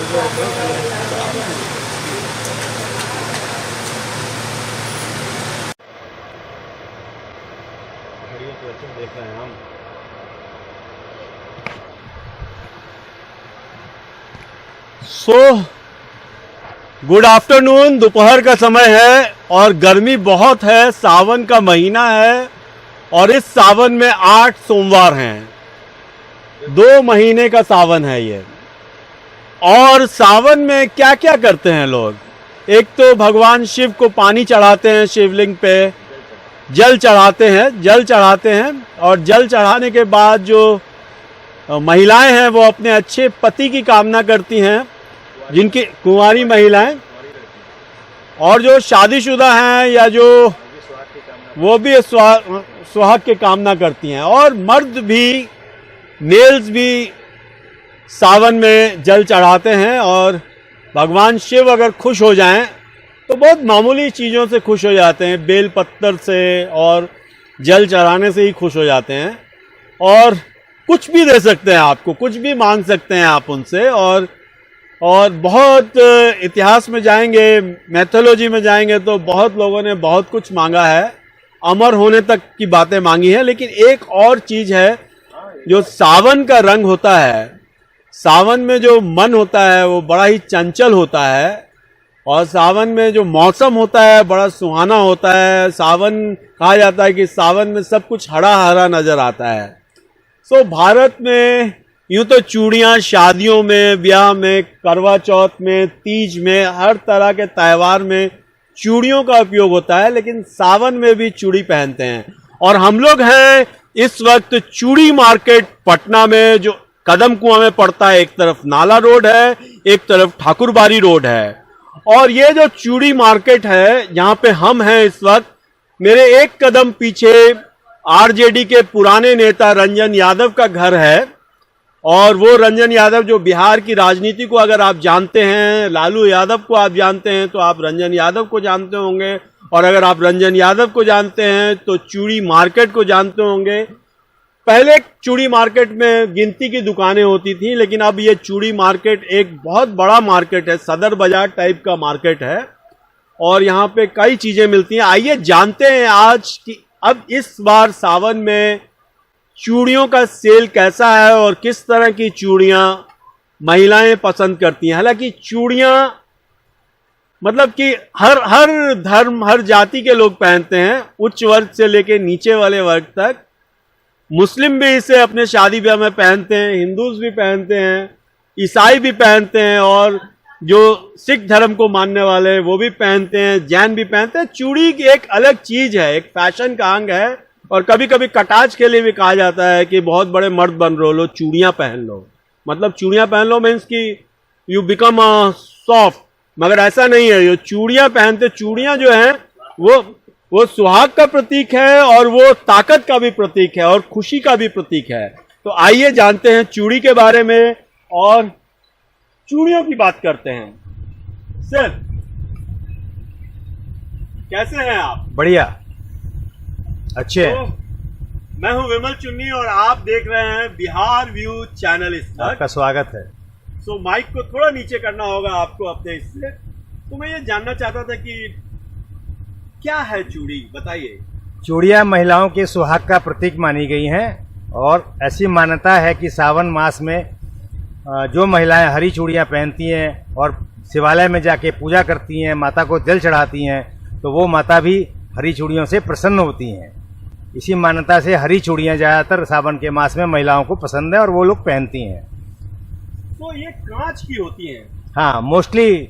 देख रहे हैं हम। गुड आफ्टरनून, दोपहर का समय है और गर्मी बहुत है। सावन का महीना है और इस सावन में 8 सोमवार हैं। 2 महीने का सावन है ये। और सावन में क्या क्या करते हैं लोग? एक तो भगवान शिव को पानी चढ़ाते हैं, शिवलिंग पे जल चढ़ाते हैं और जल चढ़ाने के बाद जो महिलाएं हैं वो अपने अच्छे पति की कामना करती हैं, जिनकी कुंवारी महिलाएं, और जो शादीशुदा हैं या जो वो भी सुहाग की कामना करती हैं। और मर्द भी, मेल्स भी सावन में जल चढ़ाते हैं। और भगवान शिव अगर खुश हो जाएं तो बहुत मामूली चीज़ों से खुश हो जाते हैं, बेल पत्तर से और जल चढ़ाने से ही खुश हो जाते हैं। और कुछ भी दे सकते हैं आपको, कुछ भी मांग सकते हैं आप उनसे। और बहुत इतिहास में जाएंगे, मैथोलॉजी में जाएंगे तो बहुत लोगों ने बहुत कुछ मांगा है, अमर होने तक की बातें मांगी हैं। लेकिन एक और चीज़ है, जो सावन का रंग होता है, सावन में जो मन होता है वो बड़ा ही चंचल होता है। और सावन में जो मौसम होता है बड़ा सुहाना होता है। सावन कहा जाता है कि सावन में सब कुछ हरा हरा नजर आता है। सो भारत में यूं तो चूड़ियाँ शादियों में, ब्याह में, करवा चौथ में, तीज में, हर तरह के त्यौहार में चूड़ियों का उपयोग होता है। लेकिन सावन में भी चूड़ी पहनते हैं। और हम लोग हैं इस वक्त चूड़ी मार्केट पटना में, जो कदम कुआं में पड़ता है। एक तरफ नाला रोड है, एक तरफ ठाकुरबाड़ी रोड है। और ये जो चूड़ी मार्केट है, यहाँ पे हम हैं इस वक्त, मेरे एक कदम पीछे आरजेडी के पुराने नेता रंजन यादव का घर है। और वो रंजन यादव जो बिहार की राजनीति को अगर आप जानते हैं, लालू यादव को आप जानते हैं, तो आप रंजन यादव को जानते होंगे। और अगर आप रंजन यादव को जानते हैं तो चूड़ी मार्केट को जानते होंगे। पहले चूड़ी मार्केट में गिनती की दुकानें होती थी, लेकिन अब ये चूड़ी मार्केट एक बहुत बड़ा मार्केट है, सदर बाजार टाइप का मार्केट है। और यहाँ पे कई चीजें मिलती हैं। आइए जानते हैं आज कि अब इस बार सावन में चूड़ियों का सेल कैसा है और किस तरह की चूड़ियाँ महिलाएं पसंद करती हैं। हालांकि चूड़ियाँ मतलब कि हर धर्म, हर जाति के लोग पहनते हैं, उच्च वर्ग से लेके नीचे वाले वर्ग तक। मुस्लिम भी इसे अपने शादी ब्याह में पहनते हैं, हिंदूज भी पहनते हैं, ईसाई भी पहनते हैं, और जो सिख धर्म को मानने वाले वो भी पहनते हैं, जैन भी पहनते हैं। चूड़ी की एक अलग चीज है, एक फैशन का अंग है। और कभी कभी कटाच के लिए भी कहा जाता है कि बहुत बड़े मर्द बन रहे हो, लो चूड़ियां पहन लो। मतलब चूड़ियां पहन लो मीन्स कि यू बिकम सॉफ्ट, मगर ऐसा नहीं है। ये चूड़ियां पहनते, चूड़ियां जो हैं वो सुहाग का प्रतीक है और वो ताकत का भी प्रतीक है और खुशी का भी प्रतीक है। तो आइए जानते हैं चूड़ी के बारे में और चूड़ियों की बात करते हैं। सर कैसे हैं आप? बढ़िया, अच्छे। तो मैं हूं विमल चुन्नी और आप देख रहे हैं बिहार व्यू चैनल। इस आपका स्वागत है। सो माइक को थोड़ा नीचे करना होगा आपको अपने इससे। तो मैं ये जानना चाहता था कि क्या है चूड़ी, बताइए। चूड़ियाँ महिलाओं के सुहाग का प्रतीक मानी गई हैं और ऐसी मान्यता है कि सावन मास में जो महिलाएं हरी चूड़ियाँ पहनती हैं और शिवालय में जाके पूजा करती हैं, माता को जल चढ़ाती हैं, तो वो माता भी हरी चूड़ियों से प्रसन्न होती हैं। इसी मान्यता से हरी चूड़ियाँ ज़्यादातर सावन के मास में महिलाओं को पसंद है और वो लोग पहनती हैं। तो ये कांच की होती हैं? हाँ, मोस्टली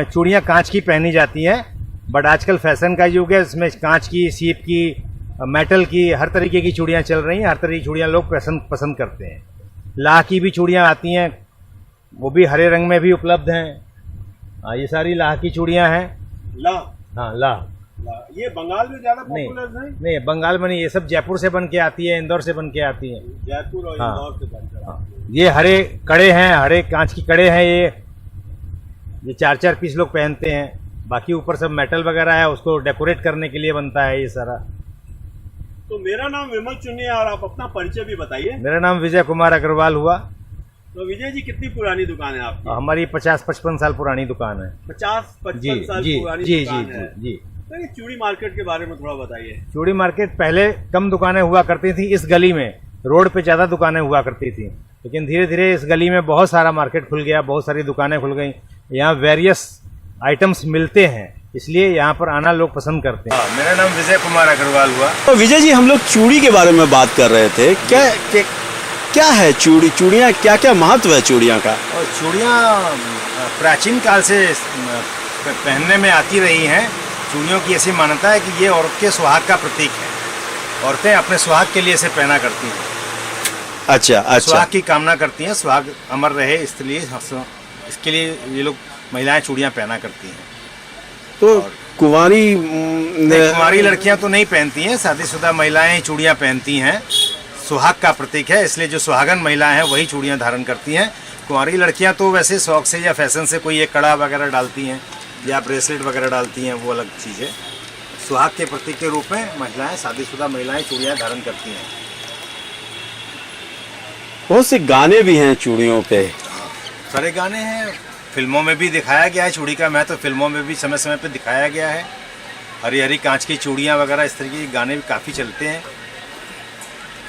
चूड़ियाँ कांच की पहनी जाती हैं। बट आजकल फैशन का युग है, इसमें कांच की, सीप की, मेटल की, हर तरीके की चूड़ियाँ चल रही हैं। हर तरह की चूड़ियाँ लोग पसंद करते हैं। लाह की भी चूड़ियाँ आती हैं, वो भी हरे रंग में भी उपलब्ध हैं। ये सारी लाह की चूड़ियाँ हैं। लाह? हाँ, लाह। ये बंगाल में ज्यादा पॉपुलर है? नहीं, बंगाल में नहीं, ये सब जयपुर से बन के आती है, इंदौर से बन के आती है। जयपुर और इंदौर से बनकर आती है। ये हरे कड़े हैं, हरे कांच की कड़े हैं। ये 4-4 पीस लोग पहनते हैं। बाकी ऊपर सब मेटल वगैरह है, उसको डेकोरेट करने के लिए बनता है ये सारा। तो मेरा नाम विमल चुन्नी है और आप अपना परिचय भी बताइए। मेरा नाम विजय कुमार अग्रवाल हुआ। तो विजय जी कितनी पुरानी दुकान है आपकी? हमारी 50-55 साल पुरानी दुकान है। 50-55 साल जी पुरानी जी दुकान जी है। जी। तो ये चूड़ी मार्केट के बारे में थोड़ा बताइए। चूड़ी मार्केट पहले कम दुकानें हुआ करती थी इस गली में, रोड पे ज़्यादा दुकानें हुआ करती थी, लेकिन धीरे धीरे इस गली में बहुत सारा मार्केट खुल गया, बहुत सारी दुकानें खुल गई। यहाँ वेरियस आइटम्स मिलते हैं, इसलिए यहाँ पर आना लोग पसंद करते हैं। मेरा नाम विजय कुमार अग्रवाल हुआ। तो विजय जी, हम लोग चूड़ी के बारे में बात कर रहे थे। क्या है चूड़ी? चूड़ियाँ क्या क्या महत्व है चूड़ियाँ का? और चूड़ियाँ प्राचीन काल से पहनने में आती रही हैं। चूड़ियों की ऐसी मान्यता है कि ये औरत के सुहाग का प्रतीक है। औरतें अपने सुहाग के लिए इसे पहना करती हैं। अच्छा। सुहाग की कामना करती हैं, सुहाग अमर रहे इसके लिए ये लोग महिलाएं चूड़ियाँ पहना करती हैं। तो कुंवारी लड़कियां तो नहीं पहनती हैं, शादीशुदा महिलाएं ही चूड़ियाँ पहनती हैं। सुहाग का प्रतीक है, इसलिए जो सुहागन महिलाएं हैं वही चूड़ियाँ धारण करती हैं। कुंवारी लड़कियां तो वैसे शौक से या फैशन से कोई एक कड़ा वगैरह डालती हैं या ब्रेसलेट वगैरह डालती हैं, वो अलग चीज़ है। सुहाग के प्रतीक के रूप में महिलाएं, शादीशुदा महिलाएं चूड़ियाँ धारण करती हैं। बहुत से गाने भी हैं चूड़ियों पे। सारे गाने हैं, फिल्मों में भी दिखाया गया है चूड़ी का महत्व, फिल्मों में भी समय समय पे दिखाया गया है। हरी हरी कांच की चूड़ियाँ वगैरह इस तरीके के गाने भी काफ़ी चलते हैं,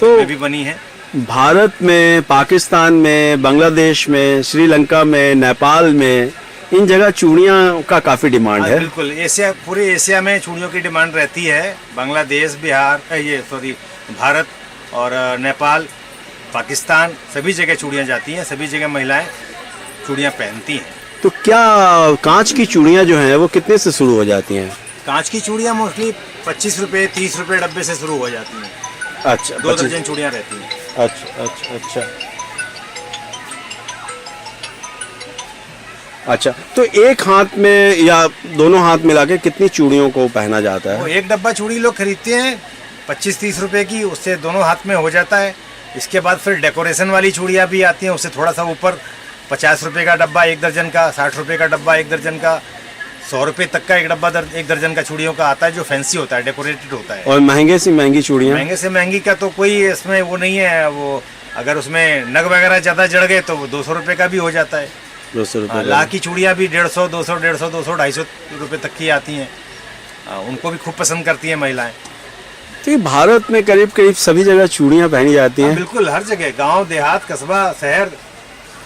तो भी बनी है। भारत में, पाकिस्तान में, बांग्लादेश में, श्रीलंका में, नेपाल में, इन जगह चूड़ियाँ का काफ़ी डिमांड है। बिल्कुल, पूरे एशिया में चूड़ियों की डिमांड रहती है। बांग्लादेश, भारत और नेपाल, पाकिस्तान, सभी जगह चूड़ियाँ जाती हैं, सभी जगह महिलाएं चूड़ियाँ पहनती हैं। तो क्या कांच की चूड़ियाँ जो हैं वो कितने से शुरू हो जाती हैं? कांच की चूड़ियाँ मोस्टली 25 रुपये 30 रुपये डब्बे से शुरू हो जाती हैं। अच्छा, 2 दर्जन चूड़ियाँ रहती हैं। अच्छा, तो एक हाथ में या दोनों हाथ मिला के कितनी चूड़ियों को पहना जाता है? वो एक डब्बा चूड़ी लोग खरीदते हैं 25-30 रुपये की, उससे दोनों हाथ में हो जाता है। इसके बाद फिर डेकोरेशन वाली चूड़ियाँ भी आती हैं, उससे थोड़ा सा ऊपर 50 रुपये का डब्बा एक दर्जन का, 60 रुपये का डब्बा एक दर्जन का, 100 रुपये तक का एक डब्बा एक दर्जन का चूड़ियों का आता है, जो फैंसी होता है, डेकोरेटेड होता है। और महंगे से महंगी चूड़ियाँ? महंगे से महंगी का तो कोई इसमें वो नहीं है। वो अगर उसमें नग वगैरह ज़्यादा जड़ गए तो वो 200 रुपये का भी हो जाता है। 200 रुपये। लाख की चूड़ियाँ भी 150, 200, 150, 200, 250 रुपये तक की आती हैं। उनको भी खूब पसंद करती हैं महिलाएं। तो ये भारत में करीब करीब सभी जगह चूड़ियाँ पहनी जाती हैं? बिल्कुल, हर जगह, गांव देहात, कस्बा, शहर,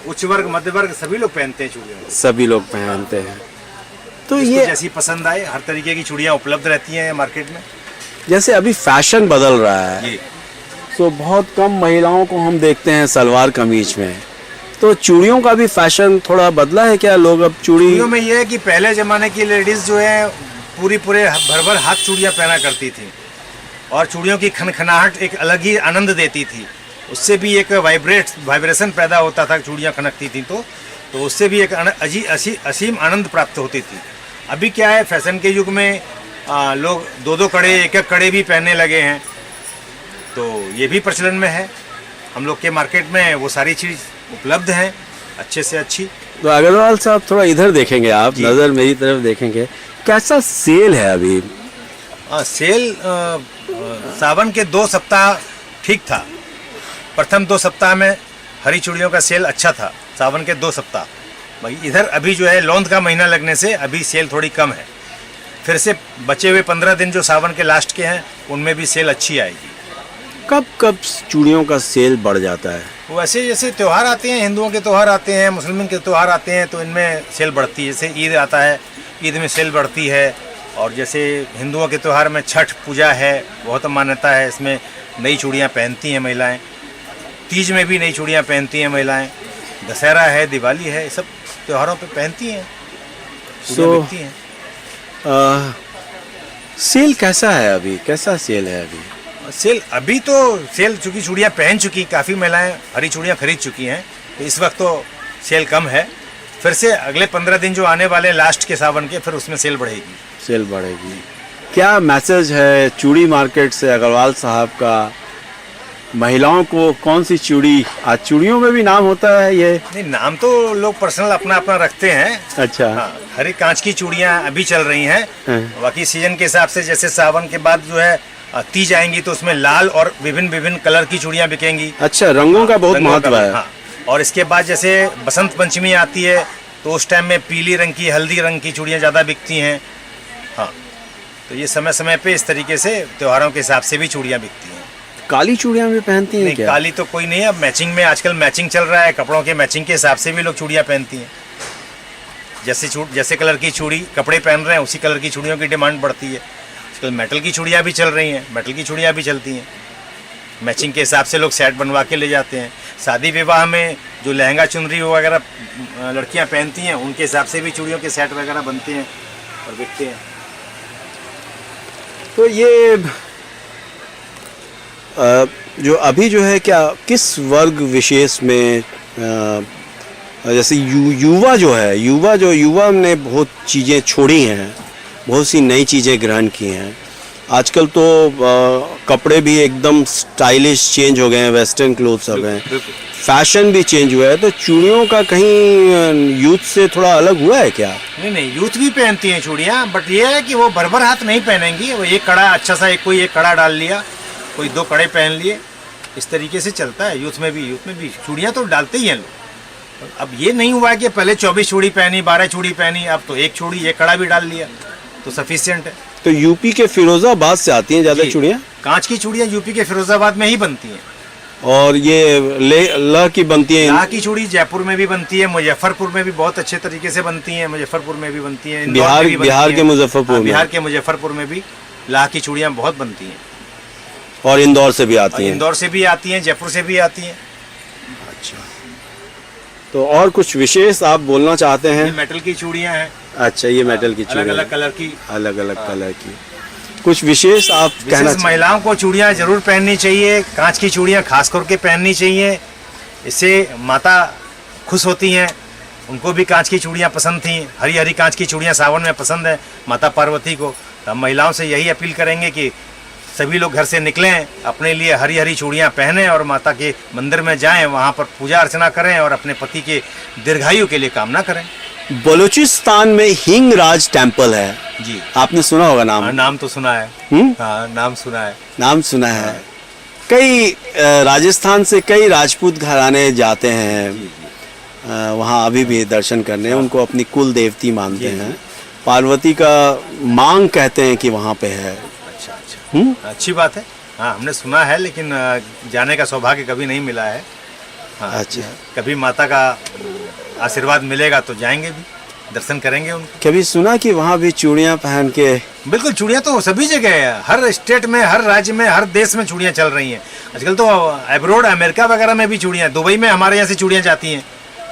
उच्च वर्ग, मध्य वर्ग, सभी लोग पहनते हैं चूड़ियाँ। सभी लोग पहनते हैं। तो ये ये जैसी पसंद आए, हर तरीके की चूड़ियाँ उपलब्ध रहती हैं मार्केट में। जैसे अभी फैशन बदल रहा है, जी, तो बहुत कम महिलाओं को हम देखते हैं सलवार कमीज में। तो चूड़ियों का भी फैशन थोड़ा बदला है क्या? लोग अब चूड़ियों में ये है कि पहले ज़माने की लेडीज़ जो है पूरे भर भर हाथ चूड़ियाँ पहना करती थी, और चूड़ियों की खनखनाहट एक अलग ही आनंद देती थी। उससे भी एक वाइब्रेशन पैदा होता था, चूड़ियाँ खनकती थी तो उससे भी एक असीम आनंद प्राप्त होती थी। अभी क्या है, फैशन के युग में लोग 2-2 कड़े, 1-1 कड़े भी पहनने लगे हैं, तो ये भी प्रचलन में है। हम लोग के मार्केट में वो सारी चीज़ उपलब्ध हैं, अच्छे से अच्छी। तो अग्रवाल साहब, थोड़ा इधर देखेंगे आप, नज़र मेरी तरफ देखेंगे, कैसा सेल है अभी? सेल सावन के 2 सप्ताह ठीक था। प्रथम 2 सप्ताह में हरी चूड़ियों का सेल अच्छा था, सावन के 2 सप्ताह। भाई इधर अभी जो है लौंद का महीना लगने से अभी सेल थोड़ी कम है। फिर से बचे हुए 15 दिन जो सावन के लास्ट के हैं, उनमें भी सेल अच्छी आएगी। कब कब चूड़ियों का सेल बढ़ जाता है? वैसे जैसे त्यौहार आते हैं, हिंदुओं के त्यौहार आते हैं, मुस्लिम के त्यौहार आते हैं, तो इनमें सेल बढ़ती है। जैसे ईद आता है, ईद में सेल बढ़ती है। और जैसे हिंदुओं के त्यौहार में छठ पूजा है, बहुत मान्यता है, इसमें नई चूड़ियाँ पहनती हैं महिलाएं। तीज में भी नई चूड़ियाँ पहनती हैं महिलाएं। दशहरा है, दिवाली है, सब त्योहारों पे पहनती हैं, बिकती हैं। सेल कैसा है अभी? कैसा सेल है अभी? सेल अभी तो चूँकि चूड़ियाँ पहन चुकी, काफ़ी महिलाएं हरी चूड़ियाँ खरीद चुकी हैं, तो इस वक्त तो सेल कम है। फिर से अगले 15 दिन जो आने वाले लास्ट के सावन के, फिर उसमें सेल बढ़ेगी। सेल बढ़ेगी। क्या मैसेज है चूड़ी मार्केट से अग्रवाल साहब का? महिलाओं को कौन सी चूड़ी, आज चूड़ियों में भी नाम होता है ये? नहीं, नाम तो लोग पर्सनल अपना अपना रखते हैं। अच्छा। हाँ, हरी कांच की चूड़ियाँ अभी चल रही हैं। हाँ। बाकी सीजन के हिसाब से जैसे सावन के बाद जो है तीज आएंगी, तो उसमें लाल और विभिन्न कलर की चूड़ियाँ बिकेंगी। अच्छा, रंगों का बहुत महत्व है। हाँ, और इसके बाद जैसे बसंत पंचमी आती है तो उस टाइम में पीली रंग की, हल्दी रंग की चूड़ियाँ ज़्यादा बिकती हैं। हाँ, तो ये समय समय पे इस तरीके से त्योहारों के हिसाब से भी चूड़ियाँ बिकती हैं। काली चूड़ियाँ भी पहनती हैं नहीं, क्या? काली तो कोई नहीं है। अब मैचिंग में आजकल मैचिंग चल रहा है, कपड़ों के मैचिंग के हिसाब से भी लोग चूड़ियाँ पहनती हैं। जैसे कलर की चूड़ी कपड़े पहन रहे हैं उसी कलर की चूड़ियों की डिमांड बढ़ती है। आजकल मेटल की चूड़ियाँ भी चल रही हैं, मेटल की चूड़ियाँ भी चलती हैं। मैचिंग के हिसाब से लोग सेट बनवा के ले जाते हैं। शादी विवाह में जो लहंगा चुनरी वगैरह लड़कियां पहनती हैं उनके हिसाब से भी चूड़ियों के सेट वगैरह बनते हैं और बिकते हैं। तो ये जो अभी जो है क्या किस वर्ग विशेष में जैसे युवा जो है, युवा ने बहुत चीज़ें छोड़ी हैं, बहुत सी नई चीज़ें ग्रहण की हैं। आजकल तो कपड़े भी एकदम स्टाइलिश चेंज हो गए हैं, वेस्टर्न क्लोथ्स हो गए हैं, फैशन भी चेंज हुआ है। तो चूड़ियों का कहीं यूथ से थोड़ा अलग हुआ है क्या? नहीं, यूथ भी पहनती हैं चूड़ियाँ, बट ये है कि वो भर हाथ नहीं पहनेंगी। वो एक कड़ा अच्छा सा, कोई एक कड़ा डाल लिया, कोई 2 कड़े पहन लिए, इस तरीके से चलता है। यूथ में भी चूड़ियाँ तो डालते ही हैं लोग। अब ये नहीं हुआ है कि पहले 24 चूड़ी पहनी, 12 चूड़ी पहनी, अब तो एक चूड़ी एक कड़ा भी डाल लिया तो सफिशियंट है। तो यूपी के फिरोजाबाद से आती हैं ज़्यादा चूड़ियाँ? कांच की चूड़ियाँ यूपी के फिरोजाबाद में ही बनती हैं। और ये लह की बनती है? लह की चूड़ी जयपुर में भी बनती है, मुजफ्फरपुर में भी बहुत अच्छे तरीके से बनती है, मुजफ्फरपुर में भी बनती है, बिहार के मुजफ्फरपुर, बिहार के मुजफ्फरपुर में भी लह की चूड़ियाँ बहुत बनती हैं। और इंदौर से भी आती हैं? इंदौर से भी आती हैं, जयपुर से भी आती हैं। अच्छा, तो और कुछ विशेष आप बोलना चाहते हैं? मेटल की चूड़ियाँ हैं। अच्छा, ये मेटल की चूड़ियाँ, अलग अलग कलर की, अलग अलग कलर की। कुछ विशेष आप कहना? महिलाओं को चूड़ियाँ जरूर पहननी चाहिए, कांच की चूड़ियाँ खास करके पहननी चाहिए। इससे माता खुश होती हैं, उनको भी कांच की चूड़ियाँ पसंद थी। हरी हरी कांच की चूड़ियाँ सावन में पसंद है माता पार्वती को। तो हम महिलाओं से यही अपील करेंगे कि सभी लोग घर से निकलें, अपने लिए हरी हरी चूड़ियाँ पहनें और माता के मंदिर में जाएं, वहाँ पर पूजा अर्चना करें और अपने पति के दीर्घायु के लिए कामना करें। बलूचिस्तान में हिंगराज टेम्पल है जी, आपने सुना होगा नाम? नाम तो सुना है। हाँ, नाम सुना है। नाम सुना है। कई राजस्थान से कई राजपूत घराने जाते हैं वहाँ अभी भी दर्शन करने। उनको अपनी कुल देवती मानते हैं। पार्वती का मांग कहते हैं कि वहाँ पे है। अच्छा, अच्छी बात है। हाँ, हमने सुना है, लेकिन जाने का सौभाग्य कभी नहीं मिला है। हाँ, अच्छा, कभी माता का आशीर्वाद मिलेगा तो जाएंगे भी, दर्शन करेंगे उनको। कभी सुना कि वहाँ भी चूड़ियाँ पहन के? बिल्कुल, चूड़ियाँ तो सभी जगह है, हर स्टेट में, हर राज्य में, हर देश में चूड़ियाँ चल रही हैं आजकल। तो अब्रोड, अमेरिका वगैरह में भी चूड़ियाँ, दुबई में हमारे यहाँ से चूड़ियाँ जाती हैं।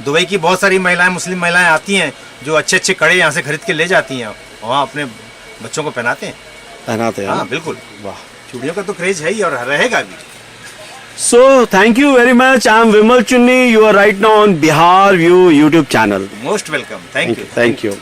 दुबई की बहुत सारी महिलाएं, मुस्लिम महिलाएं आती हैं जो अच्छे अच्छे कड़े यहाँ से खरीद के ले जाती हैं, वहाँ अपने बच्चों को पहनाते हैं। हाँ, बिल्कुल। वाह, चूड़ियों का तो क्रेज है ही और रहेगा भी। So thank you very much. I am Vimal Chunni. You are right now on Bihar View YouTube channel. Most welcome. Thank you. Thank you.